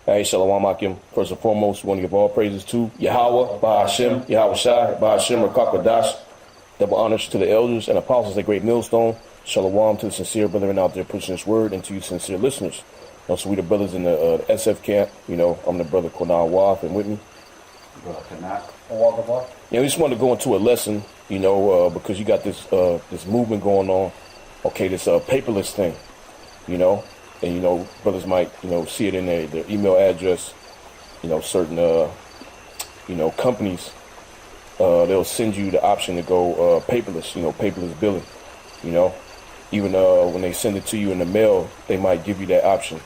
Hey, Shalom Akim. First and foremost, we want to give all praises to Yahweh, Bahashem, Yahweh Shai, Bahashem, Rakakadash. Double honors to the elders and apostles at Great Millstone. Shalom to the sincere brethren out there pushing this word, and to you sincere listeners. Also, we the brothers in the SF camp. You know, I'm the brother Konan Waf, and with me. Yeah, we just want to go into a lesson, you know, because you got this this movement going on. Okay, this paperless thing, you know. And, you know, brothers might, you know, see it in their email address. You know, certain, you know, companies, they'll send you the option to go paperless, you know, paperless billing, you know. Even when they send it to you in the mail, they might give you that option,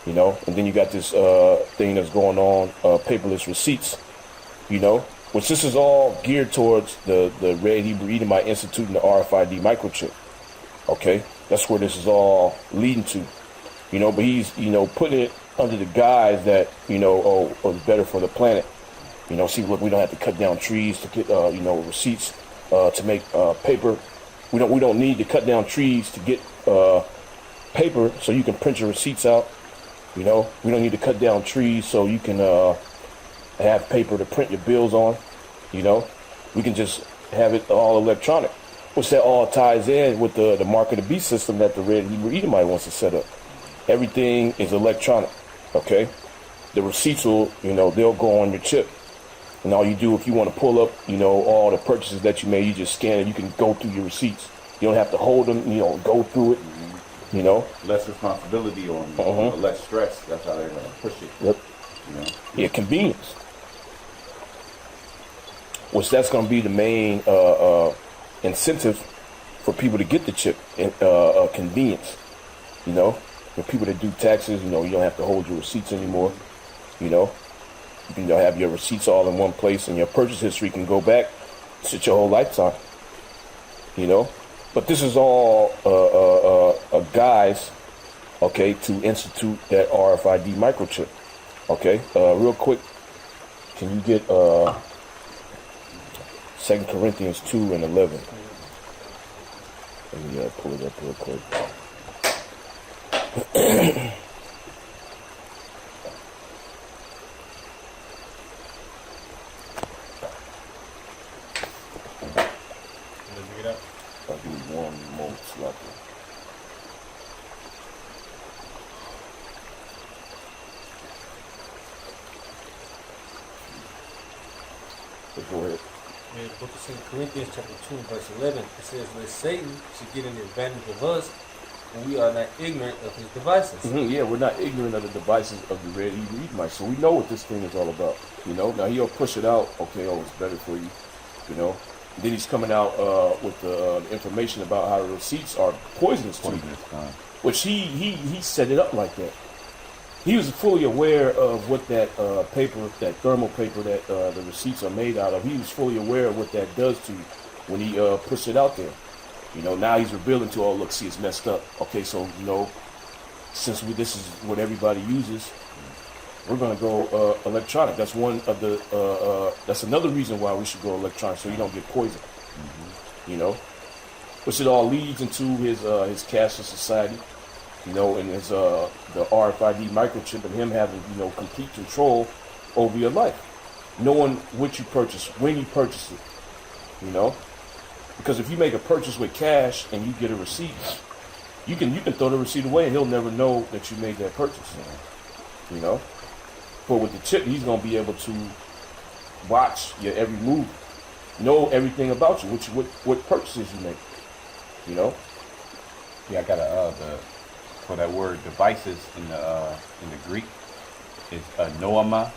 you know. And then you got this thing that's going on, paperless receipts, you know, which this is all geared towards the Red Hebrew Edomite Institute and the RFID microchip, okay? That's where this is all leading to. You know, but he's, you know, putting it under the guise that, you know, it's better for the planet. You know, see, look, we don't have to cut down trees to get, you know, receipts to make paper. We don't need to cut down trees to get paper so you can print your receipts out. You know, we don't need to cut down trees so you can have paper to print your bills on. You know, we can just have it all electronic, which that all ties in with the mark of the beast system that the Red Hebrew Edomite wants to set up. Everything is electronic, okay? The receipts will, you know, they'll go on your chip. And all you do, if you want to pull up, you know, all the purchases that you made, you just scan it. You can go through your receipts. You don't have to hold them, you know, go through it, you know? Less responsibility on you, less stress. That's how they're going to push it. Yep. You know? Yeah, convenience. Which that's going to be the main incentive for people to get the chip, convenience, you know? For people that do taxes, you know, you don't have to hold your receipts anymore. You know, you can have your receipts all in one place, and your purchase history can go back sit your whole lifetime. You know, but this is all a guise, okay, to institute that RFID microchip. Okay, real quick, can you get 2 Corinthians 2:11? Let me pull it up real quick. I'll give you 1 moment, Slacker. Go ahead. In the book of 2 Corinthians chapter 2 verse 11, it says, "Lest Satan should get an advantage of us, and we are not ignorant of his devices." Yeah, we're not ignorant of the devices of the Red Hebrew Edomite, so we know what this thing is all about. You know, now he'll push it out. Okay, oh, it's better for you. You know, and then he's coming out with the information about how the receipts are poisonous to you, which he set it up like that. He was fully aware of what that paper, that thermal paper that the receipts are made out of. He was fully aware of what that does to you when he pushed it out there. You know, now he's revealing to, oh, look, see, it's messed up. Okay, so, you know, since this is what everybody uses, we're going to go electronic. That's one of the, that's another reason why we should go electronic, so you don't get poisoned. You know, which it all leads into his cashless society, you know, and his, the RFID microchip and him having, you know, complete control over your life. Knowing what you purchase, when you purchase it, you know. Because if you make a purchase with cash and you get a receipt, you can throw the receipt away and he'll never know that you made that purchase. You know? But with the chip, he's going to be able to watch your every move, know everything about you, what purchases you make. You know? Yeah, I got for that word devices in the Greek is noama,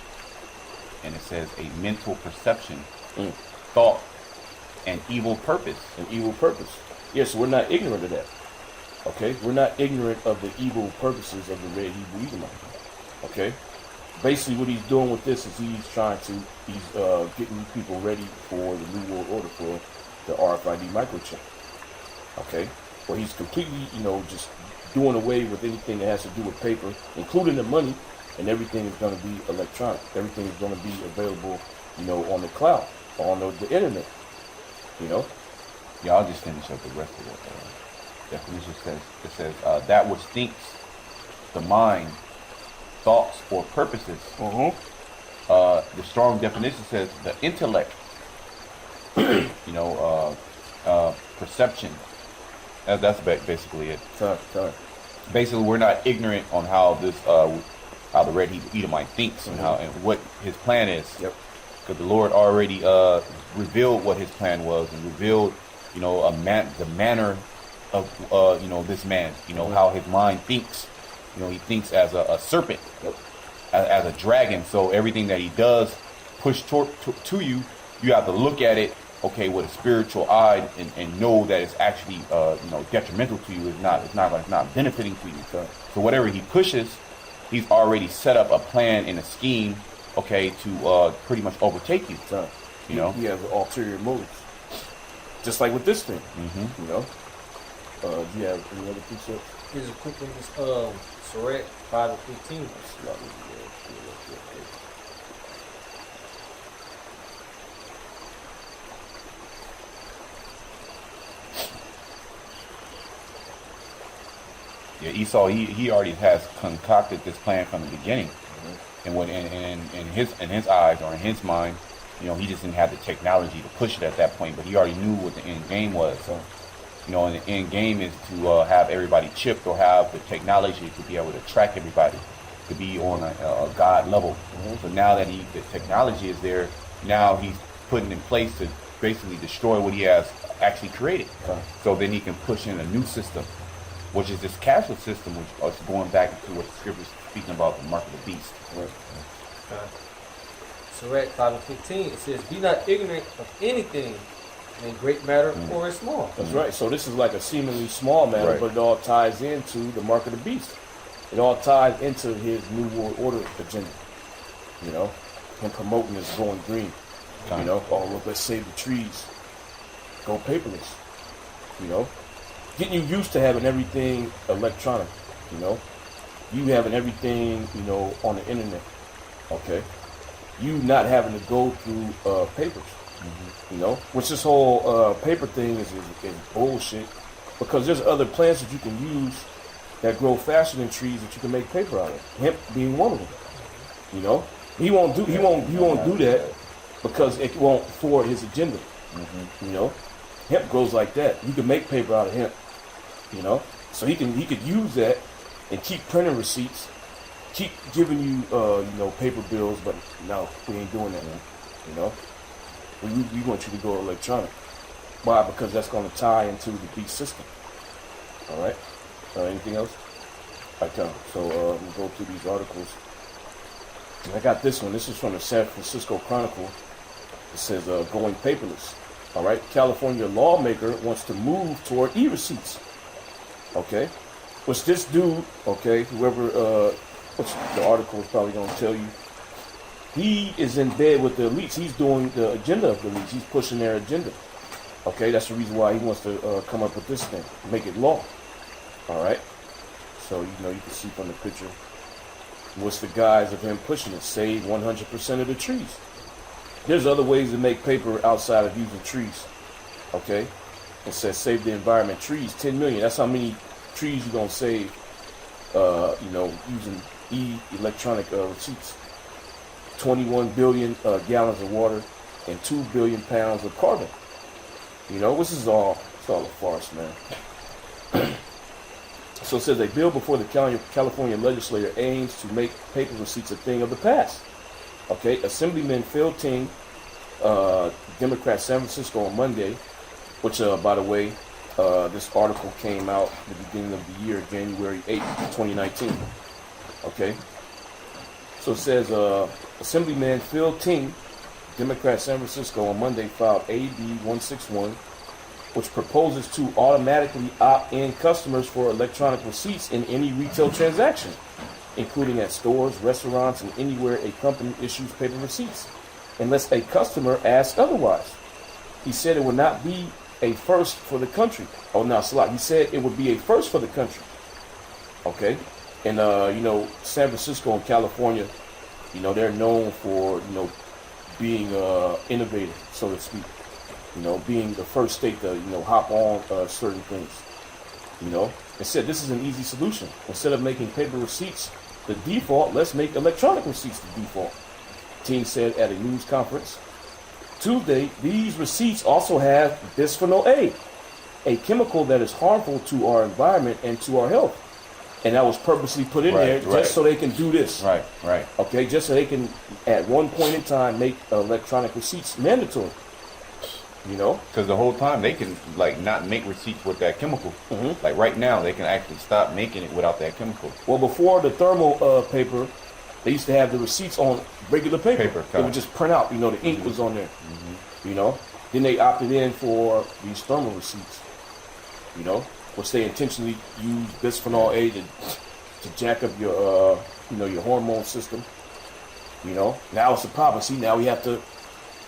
and it says a mental perception, thought, and evil purpose. Yeah, so we're not ignorant of that. Okay? We're not ignorant of the evil purposes of the Red Hebrew Edomite. Okay? Basically what he's doing with this is he's getting people ready for the New World Order, for the RFID microchip. Okay? Where he's completely, you know, just doing away with anything that has to do with paper, including the money, and everything is going to be electronic. Everything is going to be available, you know, on the cloud, on the internet. You know? Yeah, I'll just finish up the rest of it. Definition says, that which thinks the mind thoughts or purposes. The strong definition says the intellect, perception. That's basically it. Sorry. Basically, we're not ignorant on how how the red Edomite thinks and what his plan is. Yep. Because the Lord already revealed what his plan was and revealed, the manner of this man. How his mind thinks. He thinks as a serpent, as a dragon. So everything that he does push to you, you have to look at it, with a spiritual eye and know that it's actually detrimental to you. It's not benefiting to you. So whatever he pushes, he's already set up a plan and a scheme, to pretty much overtake you. He has ulterior motives, just like with this thing. Do you have any other precepts? Here's a quick one. This Sirach 5:15. Yeah, Esau, he already has concocted this plan from the beginning, and when in his eyes or in his mind, he just didn't have the technology to push it at that point. But he already knew what the end game was. So, and the end game is to have everybody chipped or have the technology to be able to track everybody, to be on a God level. So now that the technology is there, now he's putting in place to basically destroy what he has actually created. So then he can push in a new system, which is this cashless system, which is going back into what the scripture is speaking about, the mark of the beast. Sirach 5:15, it says, "Be not ignorant of anything in a great matter or a small." That's right. So this is like a seemingly small matter, but it all ties into the mark of the beast. It all ties into his New World Order agenda. Him promoting this going green. Let's save the trees. Go paperless. Getting you used to having everything electronic. You having everything, on the internet. Okay. You not having to go through papers. Which this whole paper thing is bullshit, because there's other plants that you can use that grow faster than trees that you can make paper out of. Hemp being one of them. He won't do that because it won't forward his agenda. Hemp grows like that. You can make paper out of hemp. So he could use that and keep printing receipts, keep giving you paper bills, but no, we ain't doing that, man. We want you to go electronic. Why? Because that's going to tie into the beast system. All right. Anything else? All right, Tom. So we'll go through these articles. And I got this one. This is from the San Francisco Chronicle. It says going paperless. All right. California lawmaker wants to move toward e-receipts. Okay. Which this dude, whoever, which the article is probably going to tell you, he is in bed with the elites. He's doing the agenda of the elites. He's pushing their agenda. Okay, that's the reason why he wants to come up with this thing, make it law. All right. So you can see from the picture what's the guise of him pushing it. Save 100% of the trees. There's other ways to make paper outside of using trees. Okay. It says save the environment. Trees, 10 million. That's how many trees you're gonna save. Using electronic receipts. 21 billion gallons of water and 2 billion pounds of carbon. This is all a farce, man. So it says a bill before the California legislature aims to make paper receipts a thing of the past. Okay, Assemblyman Phil Ting, Democrat, San Francisco on Monday, which, by the way, this article came out at the beginning of the year, January 8th, 2019. Okay. So it says, Assemblyman Phil Ting, Democrat, San Francisco, on Monday filed AB 161, which proposes to automatically opt in customers for electronic receipts in any retail transaction, including at stores, restaurants, and anywhere a company issues paper receipts, unless a customer asks otherwise. He said it would not be a first for the country. Oh, no, Salah. He said it would be a first for the country. Okay? And, San Francisco and California, they're known for, being innovative, so to speak. Being the first state to, hop on certain things. It said this is an easy solution. Instead of making paper receipts the default, let's make electronic receipts the default. Ting said at a news conference Tuesday. These receipts also have bisphenol A chemical that is harmful to our environment and to our health. And that was purposely put in there just so they can do this. Right. Okay, just so they can, at one point in time, make electronic receipts mandatory. You know? Because the whole time they can like not make receipts with that chemical. Like right now, they can actually stop making it without that chemical. Well, before the thermal paper, they used to have the receipts on regular paper. They would just print out, you know, the ink was on there. You know? Then they opted in for these thermal receipts. You know? Which they intentionally use bisphenol A to jack up your, you know, your hormone system. You know? Now it's a problem. See, now we have to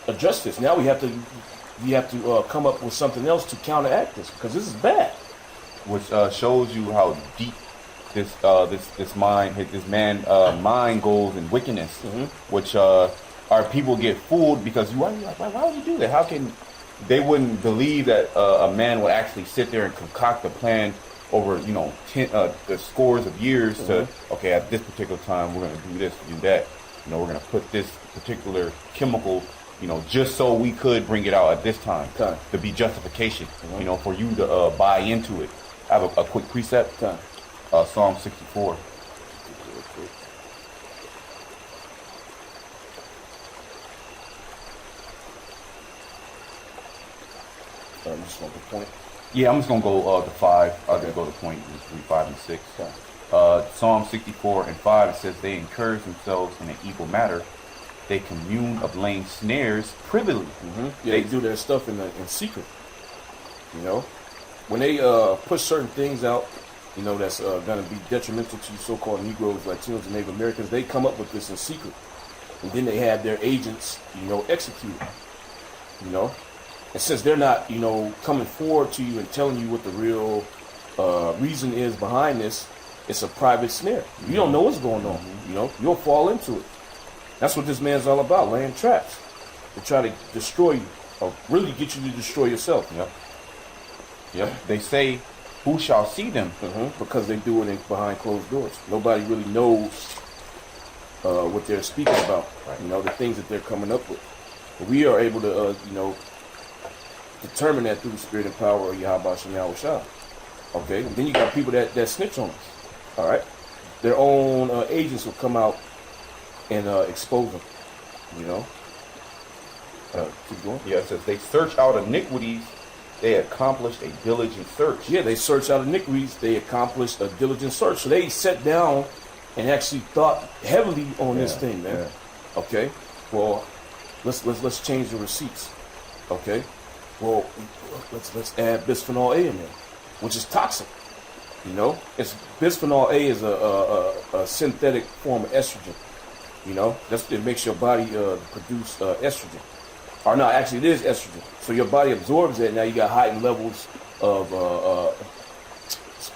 address this. Now we have to come up with something else to counteract this, because this is bad. Which shows you how deep this man mind goes in wickedness. Which our people get fooled because why would you do that? How can they wouldn't believe that a man would actually sit there and concoct a plan over, you know, the scores of years to, okay, at this particular time we're going to do this, do that. You know, we're going to put this particular chemical, you know, just so we could bring it out at this time to be justification, you know, for you to buy into it. I have a quick precept. Psalm 64. I'm just going to point. Yeah, I'm just going to go to 5. I'm going to go to point 3, 5, and 6. Psalm 64 and 5, it says, they encourage themselves in an evil matter. They commune of laying snares privily. Yeah, they do their stuff in secret. You know? When they push certain things out, you know, that's going to be detrimental to so-called Negroes, Latinos, and Native Americans, they come up with this in secret. And then they have their agents, you know, execute it. You know? And since they're not, you know, coming forward to you and telling you what the real reason is behind this, it's a private snare. You don't know what's going on. You know? You'll fall into it. That's what this man's all about, laying traps to try to destroy you, or really get you to destroy yourself. Yep. They say, who shall see them? Because they do it behind closed doors. Nobody really knows what they're speaking about. You know, the things that they're coming up with. But we are able to, you know, determine that through the spirit and power of Yahweh Shem Yahweh Shah. Okay? And then you got people that snitch on us. All right? Their own agents will come out and expose them. You know? Keep going. Yeah, it says they search out iniquities. They accomplished a diligent search. Yeah, they search out iniquities. They accomplished a diligent search. So they sat down and actually thought heavily on this thing, man. Okay? Well, let's change the receipts. Okay? Well, let's add bisphenol A in there, which is toxic. You know, bisphenol A is a synthetic form of estrogen. You know, it makes your body produce estrogen. Or no, actually it is estrogen. So your body absorbs it. Now you got heightened levels of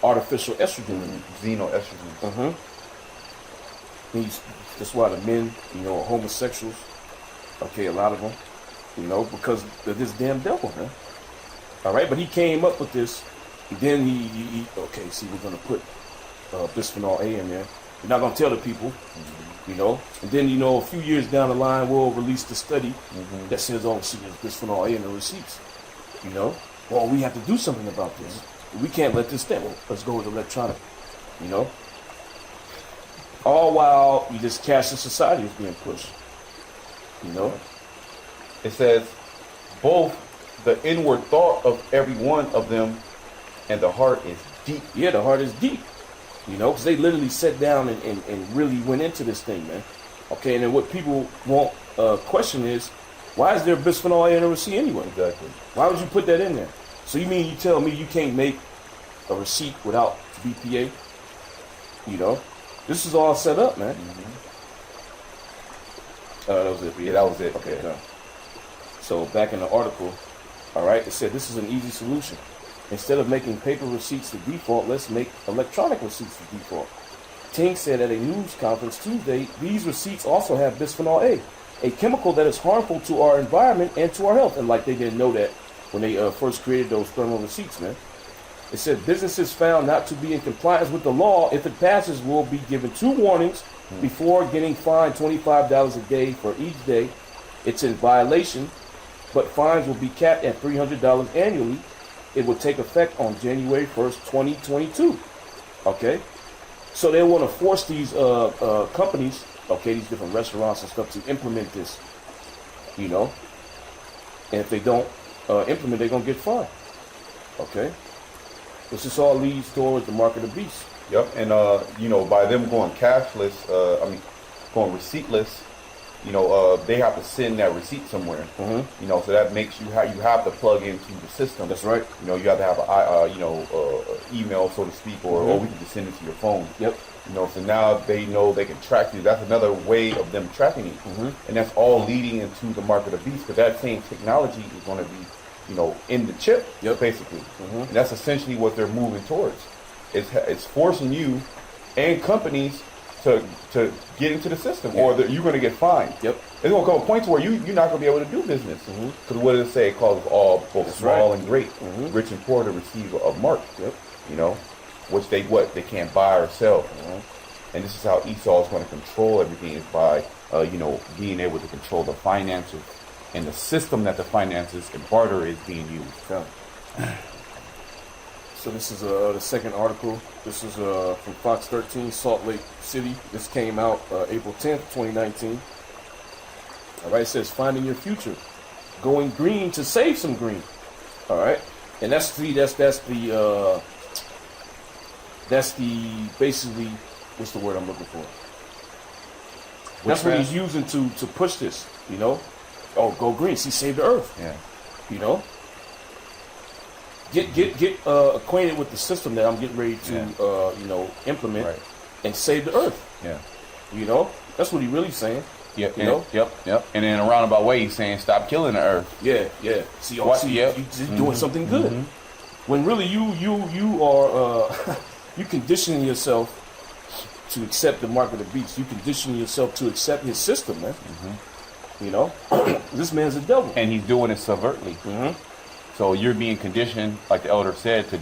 artificial estrogen. Xenoestrogen. That's why the men, you know, are homosexuals. Okay, a lot of them. You know, because of this damn devil, man. All right, but he came up with this. And then he okay, see, we're going to put bisphenol A in there. We're not going to tell the people, you know. And then, you know, a few years down the line, we'll release the study that says, oh, see, there's bisphenol A in the receipts. You know, well, we have to do something about this. We can't let this stand. Well, let's go with electronic, you know. All while this cashless society is being pushed, you know. It says, both the inward thought of every one of them and the heart is deep. Yeah, the heart is deep. You know, because they literally sat down and really went into this thing, man. Okay, and then what people won't question is, why is there bisphenol A in a receipt anyway? Exactly. Why would you put that in there? So you mean you tell me you can't make a receipt without BPA? You know, this is all set up, man. That was it. Yeah, that was it. Okay, done. So back in the article, all right, it said this is an easy solution. Instead of making paper receipts the default, let's make electronic receipts the default. Ting said at a news conference Tuesday, these receipts also have bisphenol A chemical that is harmful to our environment and to our health. And like they didn't know that when they first created those thermal receipts, man. It said businesses found not to be in compliance with the law, if it passes, will be given 2 warnings before getting fined $25 a day for each day it's in violation, but fines will be capped at $300 annually. It will take effect on January 1st, 2022. Okay? So they want to force these companies, okay, these different restaurants and stuff to implement this, you know? And if they don't implement, they're going to get fined. Okay? This all leads towards the mark of the beast. Yep, and you know, by them going cashless, going receiptless, you know, they have to send that receipt somewhere. You know, so that makes you have to plug into the system. That's right. You know, you have to have a email, so to speak, or we can just send it to your phone. Yep. You know, so now they know they can track you. That's another way of them tracking you, and that's all leading into the mark of the beast. Because that same technology is going to be, you know, in the chip, basically, and that's essentially what they're moving towards. It's forcing you and companies to get into the system, or you're going to get fined. Yep. It's going to come a point to where you're not going to be able to do business. Because what does it say? It calls all, both small and great, rich and poor, to receive a mark. Yep. You know, which they can't buy or sell. And this is how Esau is going to control everything, is by you know, being able to control the finances and the system that the finances and barter is being used. Yeah. So this is the second article. This is from Fox 13, Salt Lake City. This came out April 10th, 2019. All right, it says, finding your future, going green to save some green. All right, and that's the basically, what's the word I'm looking for? That's what he's using to push this, you know? Oh, go green. See, save the earth. Yeah. You know? Get acquainted with the system that I'm getting ready to, you know, implement and save the earth. Yeah. You know? That's what he's really saying. Yep. You know? Yep. And in a roundabout way, he's saying, stop killing the earth. Yeah. See, you're just doing something good. When really you are, you conditioning yourself to accept the mark of the beast. You condition yourself to accept his system, man. You know, this man's a devil, and he's doing it subvertly. So you're being conditioned, like the elder said, to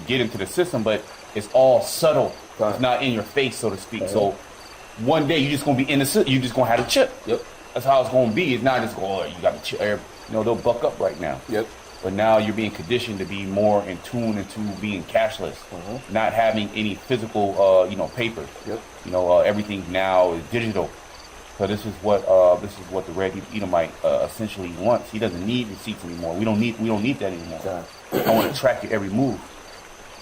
get into the system, but it's all subtle. It's not in your face, so to speak. So one day you're just gonna be in the system. You're just gonna have a chip. Yep. That's how it's gonna be. It's not just you got a chip. You know, they'll buck up right now. Yep. But now you're being conditioned to be more in tune into being cashless, not having any physical, you know, paper. Yep. You know, everything now is digital. So this is what the Red Edomite essentially wants. He doesn't need receipts anymore. We don't need that anymore. I want to track your every move.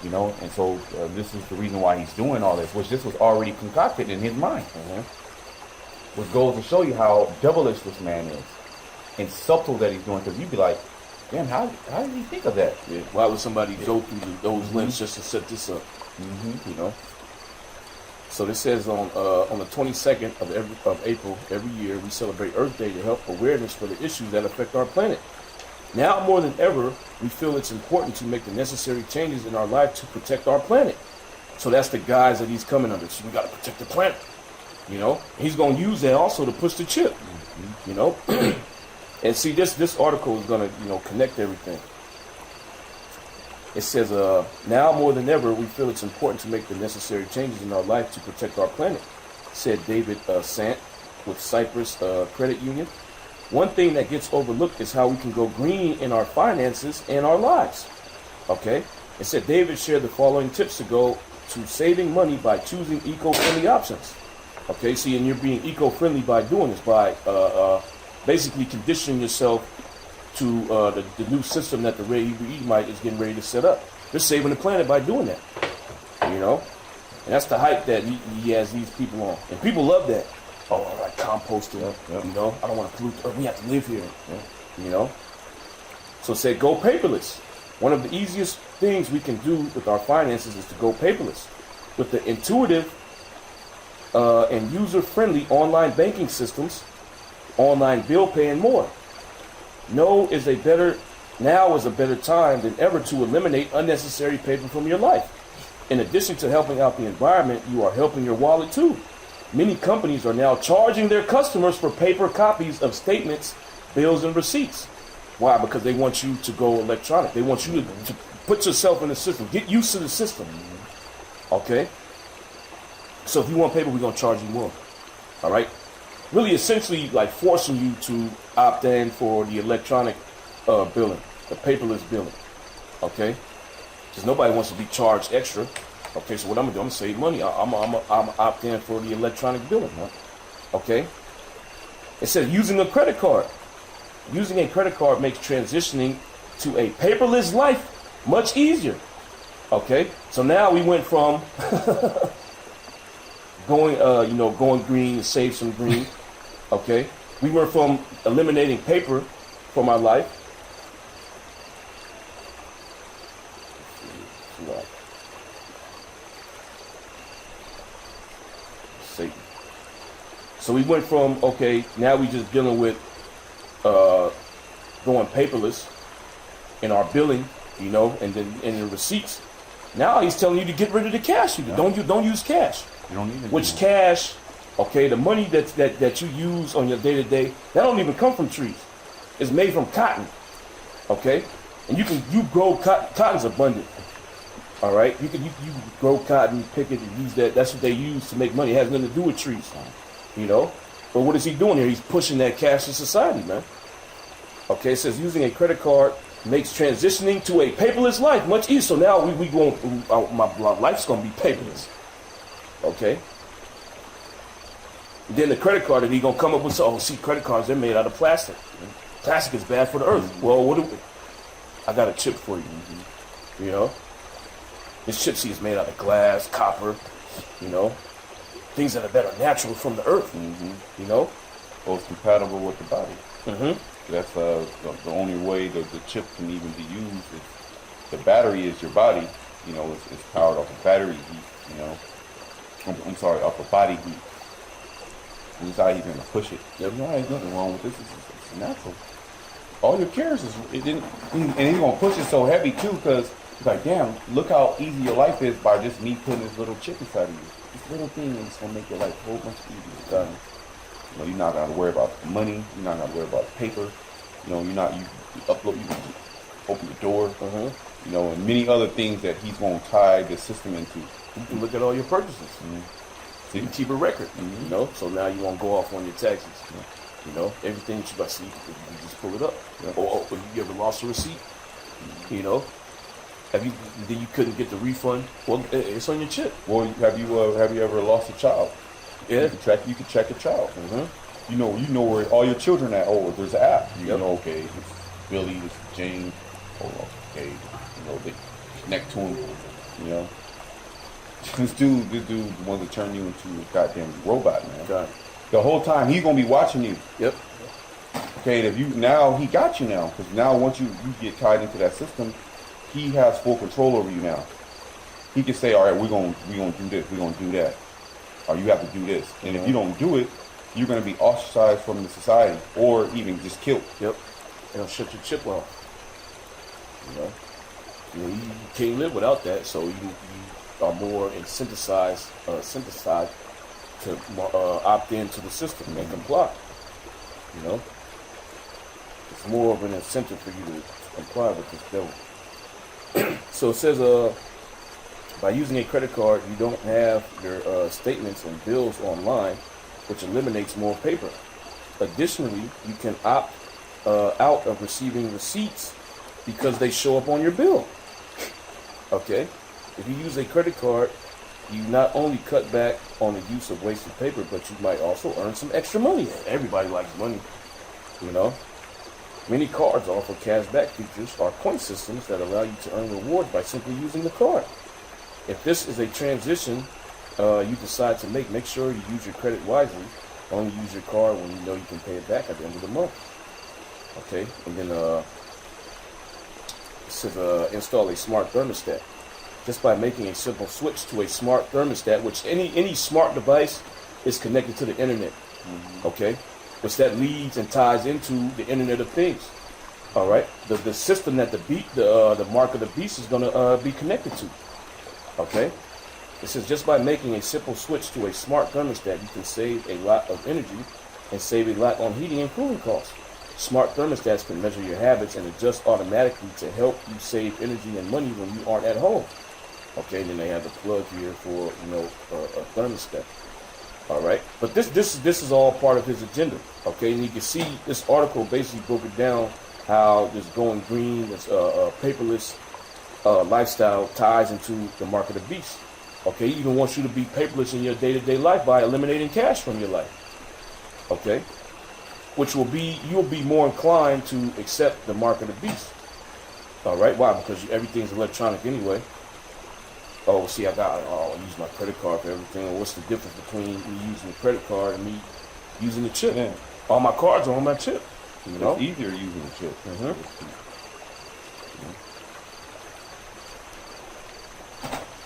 You know, and so this is the reason why he's doing all this, which this was already concocted in his mind. Which goes to show you how devilish this man is, and subtle that he's doing. Because you'd be like, damn, how did he think of that? Yeah. Why would somebody go through those links just to set this up? You know. So this says on the 22nd of April every year we celebrate Earth Day to help awareness for the issues that affect our planet. Now more than ever, we feel it's important to make the necessary changes in our life to protect our planet. So that's the guise that he's coming under. So we got to protect the planet. You know, he's going to use that also to push the chip. You know, and see this article is going to, you know, connect everything. It says, now more than ever, we feel it's important to make the necessary changes in our life to protect our planet, said David Sant with Cypress Credit Union. One thing that gets overlooked is how we can go green in our finances and our lives. Okay? It said David shared the following tips to go to saving money by choosing eco-friendly options. Okay, see, and you're being eco-friendly by doing this, by basically conditioning yourself to the new system that the Red Edomite is getting ready to set up. They're saving the planet by doing that, you know? And that's the hype that he has these people on. And people love that. Oh, I like composting, you know? I don't want to pollute the earth. We have to live here, you know? So it said, go paperless. One of the easiest things we can do with our finances is to go paperless. With the intuitive and user-friendly online banking systems, online bill pay, and more. Now is a better time than ever to eliminate unnecessary paper from your life. In addition to helping out the environment, you are helping your wallet too. Many companies are now charging their customers for paper copies of statements, bills, and receipts. Why? Because they want you to go electronic. They want you to Put yourself in the system. Get used to the system. Okay? So if you want paper, we're going to charge you more. All right? Really, essentially, like forcing you to opt in for the electronic billing, the paperless billing. Okay? Because nobody wants to be charged extra. Okay, so what I'm going to do, I'm going to save money. I'm opt in for the electronic billing. Huh? Okay? It says using a credit card. Using a credit card makes transitioning to a paperless life much easier. Okay, so now we went from going green to save some green. Okay, we went from eliminating paper from our life. Satan. So we went from, okay, now we just dealing with going paperless in our billing, and then in the receipts. Now he's telling you to get rid of the cash. Don't use cash. You don't even. Which cash? Okay, the money that you use on your day to day, that don't even come from trees. It's made from cotton. Okay, and you grow cotton. Cotton's abundant. All right, you grow cotton, pick it, and use that. That's what they use to make money. It has nothing to do with trees. But what is he doing here? He's pushing that cashless society, man. Okay, it says using a credit card makes transitioning to a paperless life much easier. So now we going, my life's going to be paperless. Okay. Then the credit card that he going to come up with, credit cards, they're made out of plastic. Plastic is bad for the earth. Well, I got a chip for you. This chip is made out of glass, copper, things that are natural from the earth. Well, it's compatible with the body. That's the only way the chip can even be used. The battery is your body. It's powered off of battery heat. I'm sorry, off of body heat. And he's out here gonna push it. There's nothing wrong with this. It's natural. All your cares is it didn't, and he's gonna push it so heavy too, because it's like, damn, look how easy your life is by just me putting this little chip inside of you. This little thing is gonna make your life a whole bunch easier. You're not gonna worry about the money. You're not gonna worry about the paper. You upload. You can open the door. And many other things that he's gonna tie the system into. You can look at all your purchases. So you can keep a record. So now you won't go off on your taxes. Everything that you got to see, you just pull it up. Or you ever lost a receipt? Then you couldn't get the refund. Well, it's on your chip. Well, have you ever lost a child? Yeah. You can track a child. You know where all your children at. Oh, there's an app. You know, okay, it's Billy, it's Jane. Oh, okay, they connect to him. This dude wants to turn you into a goddamn robot, man. God. The whole time he's gonna be watching you. Yep. Okay, he got you now, because now once you get tied into that system, he has full control over you now. He can say, all right, we're gonna do this, we're gonna do that, or you have to do this, and if you don't do it, you're gonna be ostracized from the society, or even just killed. Yep. They'll shut your chip off. You can't live without that, so you are more synthesized to opt into the system and comply. It's more of an incentive for you to comply with this devil. So it says, by using a credit card, you don't have your statements and bills online, which eliminates more paper. Additionally, you can opt out of receiving receipts because they show up on your bill. Okay? If you use a credit card, you not only cut back on the use of wasted paper, but you might also earn some extra money. Everybody likes money, Many cards offer cashback features or point systems that allow you to earn rewards by simply using the card. If this is a transition you decide to make sure you use your credit wisely. Only use your card when you know you can pay it back at the end of the month. Okay, and then it says install a smart thermostat. Just by making a simple switch to a smart thermostat, which any smart device is connected to the internet, okay, which that leads and ties into the Internet of Things. All right, the system that the mark of the beast is going to be connected to. Okay, it says just by making a simple switch to a smart thermostat, you can save a lot of energy and save a lot on heating and cooling costs. Smart thermostats can measure your habits and adjust automatically to help you save energy and money when you aren't at home. Okay, then they have the plug here for a thermostat. All right, but this is all part of his agenda. Okay, and you can see this article basically broke it down how this going green, this paperless lifestyle ties into the mark of the beast. Okay, he even wants you to be paperless in your day-to-day life by eliminating cash from your life. Okay, which you'll be more inclined to accept the mark of the beast. All right, why? Because everything's electronic anyway. Oh, see, I use my credit card for everything. Well, what's the difference between me using the credit card and me using the chip? Yeah. All my cards are on my chip. You know? It's easier using the chip. Mm-hmm.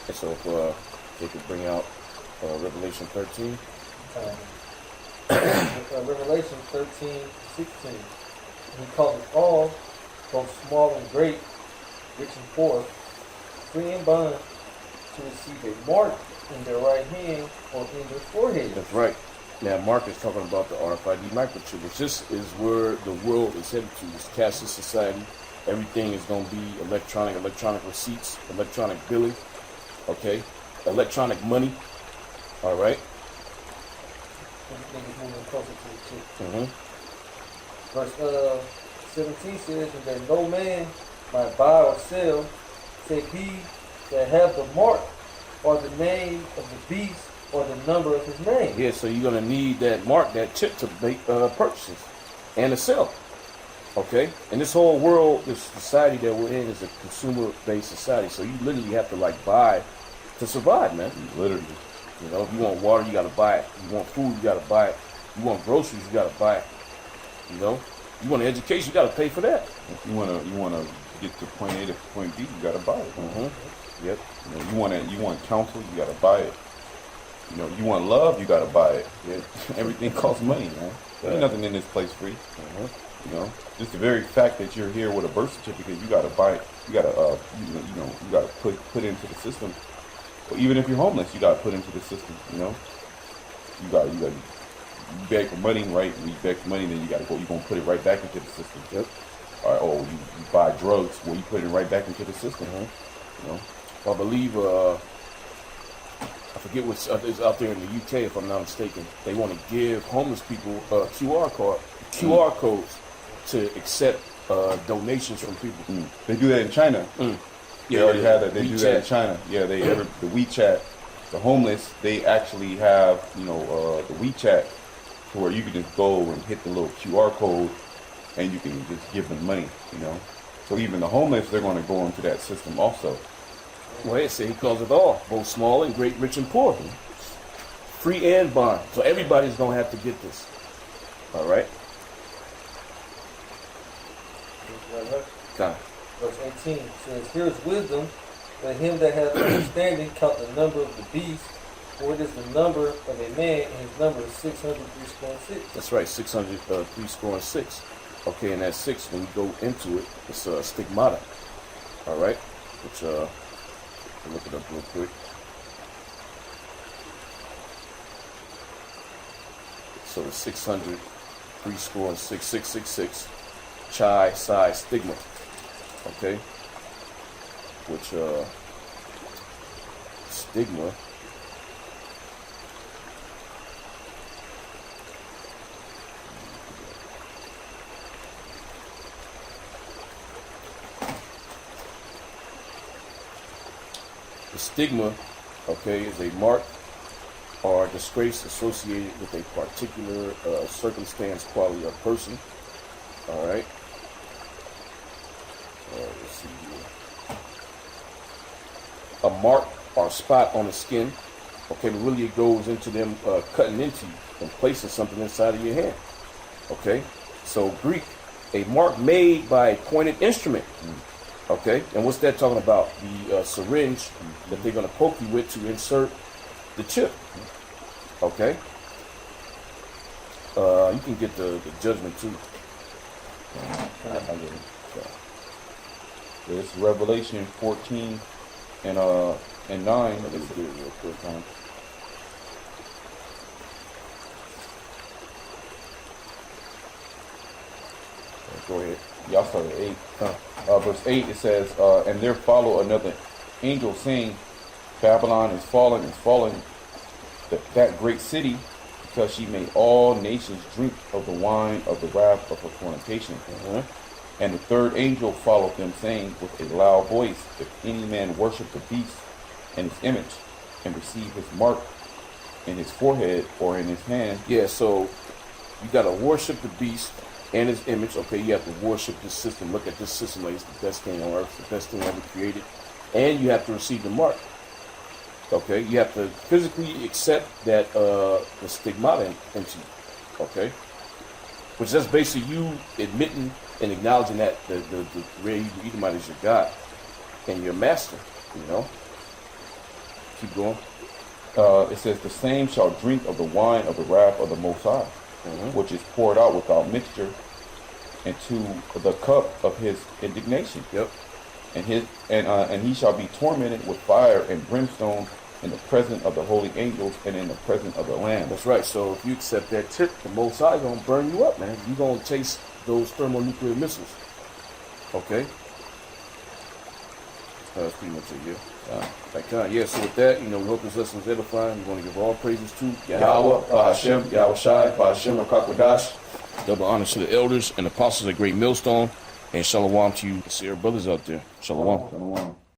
And so if they could bring out Revelation 13. Revelation 13:16. He called it all, both small and great, rich and poor, free and bond, to receive a mark in their right hand or in their forehead. That's right. Now, Mark is talking about the RFID microchip, which this is where the world is headed to. This cashless society. Everything is going to be electronic receipts, electronic billing, okay, electronic money. All right. Everything is moving closer to the chip. Mm-hmm. Verse 17 says, and that no man might buy or sell, save he that have the mark or the name of the beast or the number of his name. Yeah, so you're going to need that mark, that chip to make purchases and to sell. Okay? And this whole world, this society that we're in is a consumer-based society. So you literally have to buy to survive, man. Literally. You know, if you want water, you got to buy it. You want food, you got to buy it. You want groceries, you got to buy it. You know, you want education, you got to pay for that. If you wanna get to point A to point B, you gotta buy it. Mm-hmm. Yep. You want counsel, you gotta buy it. You want love, you gotta buy it. Yeah. Everything costs money, man. There's nothing in this place free. Mm-hmm. Just the very fact that you're here with a birth certificate, you gotta buy it. You gotta you gotta put into the system. Or even if you're homeless, you gotta put into the system. You beg for money, right? When you beg for money, then you're gonna put it right back into the system. Yep. Or you buy drugs, well, you put it right back into the system. Mm-hmm. I believe, I forget what's is out there in the UK, if I'm not mistaken. They want to give homeless people QR codes to accept donations from people. They do that in China. Yeah, They already have that. They do that in WeChat. China. Yeah, the WeChat. The homeless, they actually have the WeChat, to where you can just go and hit the little QR code, and you can just give them money. So even the homeless, they're going to go into that system also. Well, he calls it all, both small and great, rich and poor. Free and bond. So everybody's going to have to get this. All right? Okay. Verse 18 says, here is wisdom, let him that hath understanding count the number of the beast, for it is the number of a man, and his number is 603 That's right, 603 Okay, and that 6, when you go into it, it's stigmata. All right? Which, I'll look it up real quick. So it's 666, Chi Psi Stigma. Okay? Which, stigma. The stigma, okay, is a mark or disgrace associated with a particular circumstance, quality, or person. All right. Let's see here. A mark or spot on the skin. Okay, but really it goes into them cutting into you and placing something inside of your hand. Okay. So Greek, a mark made by a pointed instrument. Okay, and what's that talking about? The syringe that they're going to poke you with to insert the chip. Okay. You can get the judgment too. It's Revelation 14 and 9. Let's do it real quick. Go ahead. Y'all start at 8. Verse 8, it says, and there followed another angel saying, Babylon is fallen, that great city, because she made all nations drink of the wine of the wrath of her fornication. And the third angel followed them, saying with a loud voice, if any man worship the beast and his image, and receive his mark in his forehead or in his hand. Yeah, so you got to worship the beast and his image. Okay, you have to worship this system. Look at this system like it's the best thing on earth, the best thing ever created. And you have to receive the mark. Okay, you have to physically accept that the stigmata into you. Okay, which that's basically you admitting and acknowledging that the real Edomite is your God and your master. You know. Keep going. It says, the same shall drink of the wine of the wrath of the Most High, which is poured out without mixture into the cup of his indignation. Yep. And he shall be tormented with fire and brimstone in the presence of the holy angels and in the presence of the Lamb. That's right. So if you accept that tip, the Most High gonna burn you up, man. You're gonna taste those thermonuclear missiles. Okay. That's pretty much it, yeah. Yeah, so with that, we hope this lesson was edifying. We want to give all praises to Yahweh, Bahashem, Yahweh Shai, Bahashem, Akakwadash. Double honor to the elders and apostles at Great Millstone. And shalom to you, sincere brothers out there. Shalom. Shalom.